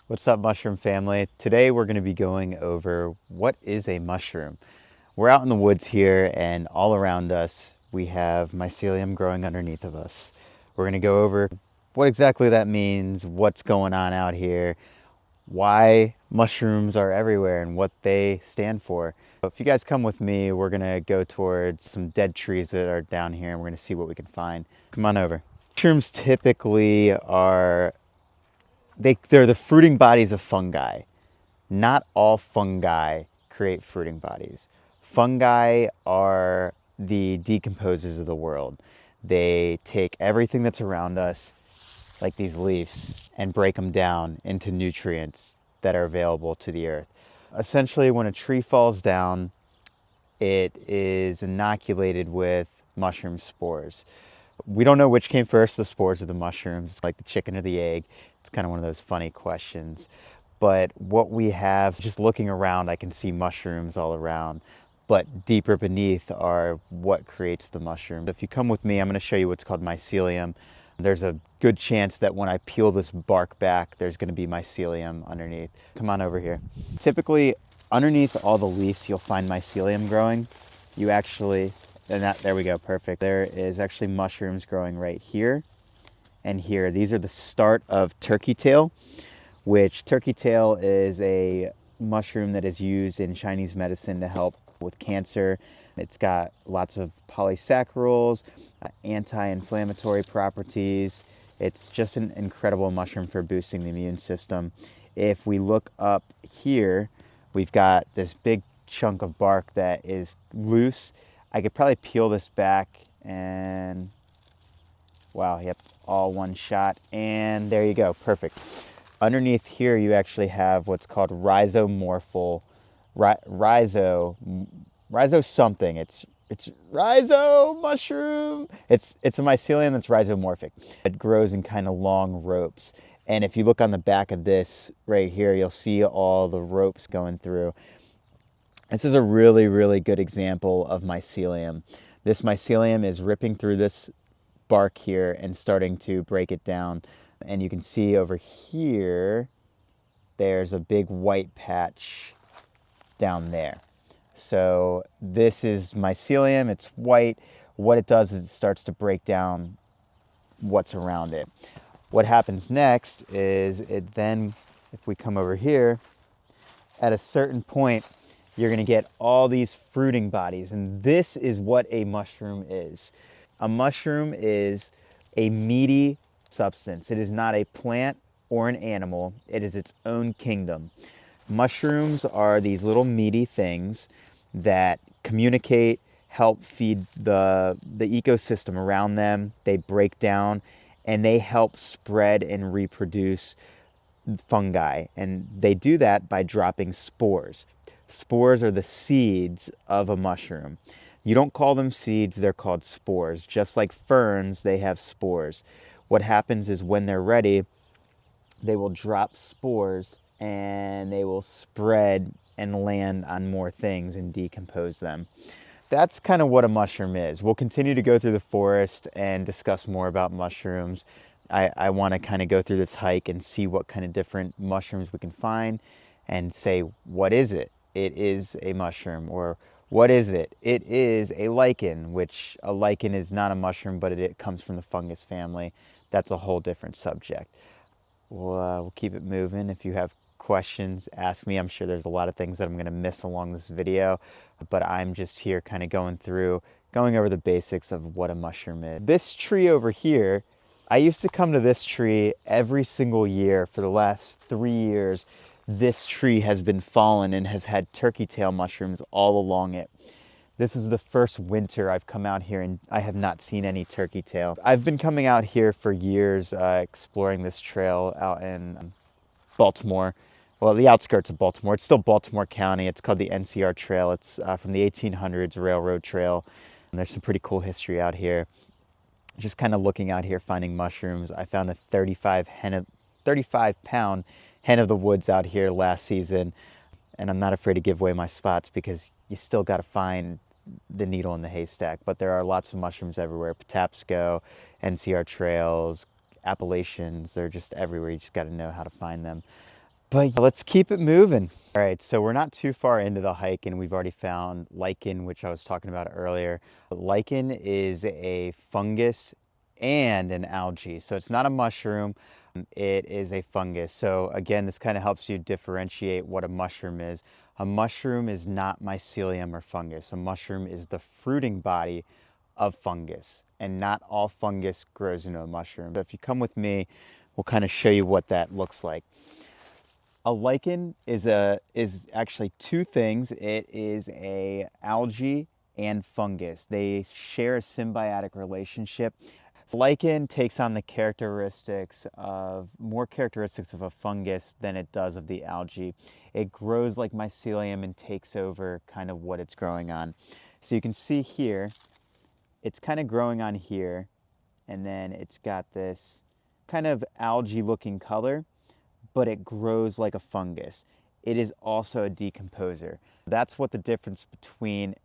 What's up, mushroom family? Today we're going to be going over what is a mushroom. We're out in the woods here, and all around us we have mycelium growing underneath of us. We're going to go over what exactly that means, what's going on out here, why mushrooms are everywhere, and what they stand for. So if you guys come with me, we're going to go towards some dead trees that are down here, and we're going to see what we can find. Come on over. Mushrooms typically are they're the fruiting bodies of fungi. Not all fungi create fruiting bodies. Fungi are the decomposers of the world. They take everything that's around us, like these leaves, and break them down into nutrients that are available to the earth. Essentially, when a tree falls down, it is inoculated with mushroom spores. We don't know which came first, the spores or the mushrooms, like the chicken or the egg. It's kind of one of those funny questions. But what we have, just looking around, I can see mushrooms all around. But deeper beneath are what creates the mushroom. If you come with me, I'm going to show you what's called mycelium. There's a good chance that when I peel this bark back, there's going to be mycelium underneath. Come on over here. Typically, underneath all the leaves, you'll find mycelium growing. You actually, there we go, perfect. There is actually mushrooms growing right here and here. These are the start of turkey tail, which turkey tail is a mushroom that is used in Chinese medicine to help with cancer. It's got lots of polysaccharols, anti-inflammatory properties. It's just an incredible mushroom for boosting the immune system. If we look up here, we've got this big chunk of bark that is loose. I could probably peel this back and, wow, yep, all one shot. And there you go, perfect. Underneath here, you actually have what's called rhizomorphal, rhizo something. It's rhizo mushroom. It's a mycelium that's rhizomorphic. It grows in kind of long ropes. And if you look on the back of this right here, you'll see all the ropes going through. This is a really, really good example of mycelium. This mycelium is ripping through this bark here and starting to break it down. And you can see over here, there's a big white patch down there. So this is mycelium, it's white. What it does is it starts to break down what's around it. What happens next is it then, if we come over here, at a certain point, you're gonna get all these fruiting bodies. And this is what a mushroom is. A mushroom is a meaty substance. It is not a plant or an animal. It is its own kingdom. Mushrooms are these little meaty things that communicate, help feed the ecosystem around them. They break down and they help spread and reproduce fungi. And they do that by dropping spores. Spores are the seeds of a mushroom. You don't call them seeds, they're called spores. Just like ferns, they have spores. What happens is when they're ready, they will drop spores and they will spread and land on more things and decompose them. That's kind of what a mushroom is. We'll continue to go through the forest and discuss more about mushrooms. I want to kind of go through this hike and see what kind of different mushrooms we can find and say, what is it? It is a mushroom. Or what is it? It is a lichen, which a lichen is not a mushroom, but it comes from the fungus family. That's a whole different subject. We'll keep it moving. If you have questions, ask me. I'm sure there's a lot of things that I'm going to miss along this video, but I'm just here kind of going over the basics of what a mushroom is. This tree over here, I used to come to this tree every single year for the last 3 years. This tree has been fallen and has had turkey tail mushrooms all along it. This is the first winter I've come out here and I have not seen any turkey tail. I've been coming out here for years, exploring this trail out in Baltimore. Well, the outskirts of Baltimore. It's still Baltimore County. It's called the NCR Trail. It's from the 1800s railroad trail. And there's some pretty cool history out here. Just kind of looking out here, finding mushrooms. I found a 35-pound hen of the woods out here last season. And I'm not afraid to give away my spots because you still got to find the needle in the haystack. But there are lots of mushrooms everywhere. Patapsco, NCR trails, Appalachians, they're just everywhere. You just got to know how to find them. But let's keep it moving. All right, so we're not too far into the hike and we've already found lichen, which I was talking about earlier. Lichen is a fungus and an algae. So it's not a mushroom, it is a fungus. So again, this kind of helps you differentiate what a mushroom is. A mushroom is not mycelium or fungus. A mushroom is the fruiting body of fungus, and not all fungus grows into a mushroom. So if you come with me, we'll kind of show you what that looks like. A lichen is actually two things. It is a algae and fungus. They share a symbiotic relationship. Lichen takes on the more characteristics of a fungus than it does of the algae. It grows like mycelium and takes over kind of what it's growing on. So you can see here, it's kind of growing on here, and then it's got this kind of algae looking color, but it grows like a fungus. It is also a decomposer. That's what the difference between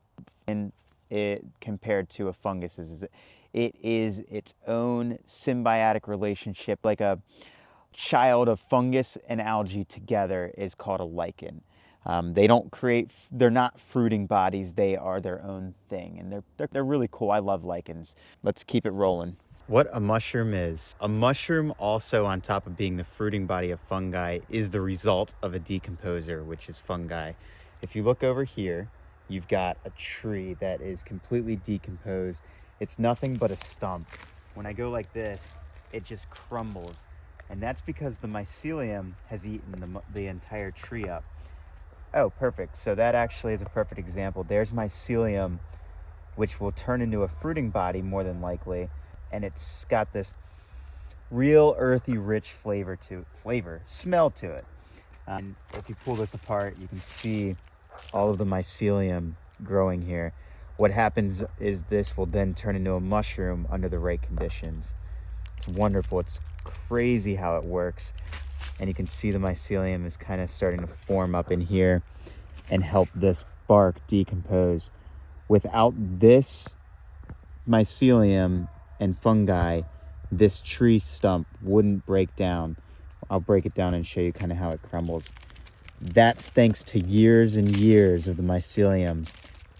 it compared to a fungus is. It is its own symbiotic relationship, like a child of fungus and algae together is called a lichen. They're not fruiting bodies, they are their own thing, and they're really cool. I love lichens. Let's keep it rolling. What a mushroom is. A mushroom, also on top of being the fruiting body of fungi, is the result of a decomposer, which is fungi. If you look over here, you've got a tree that is completely decomposed. It's nothing but a stump. When I go like this, it just crumbles. And that's because the mycelium has eaten the entire tree up. Oh, perfect. So that actually is a perfect example. There's mycelium, which will turn into a fruiting body more than likely. And it's got this real earthy, rich smell to it. And if you pull this apart, you can see all of the mycelium growing here. What happens is this will then turn into a mushroom under the right conditions. It's wonderful. It's crazy how it works. And you can see the mycelium is kind of starting to form up in here and help this bark decompose. Without this mycelium and fungi, this tree stump wouldn't break down. I'll break it down and show you kind of how it crumbles. That's thanks to years and years of the mycelium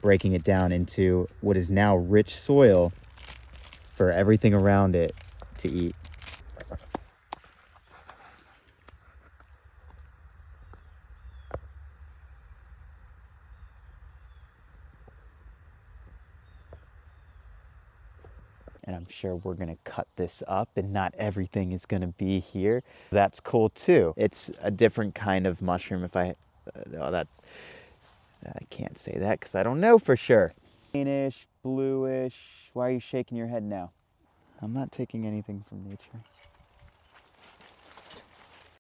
breaking it down into what is now rich soil for everything around it to eat. And I'm sure we're gonna cut this up and not everything is gonna be here. That's cool too. It's a different kind of mushroom. I can't say that because I don't know for sure. Greenish, bluish. Why are you shaking your head now? I'm not taking anything from nature.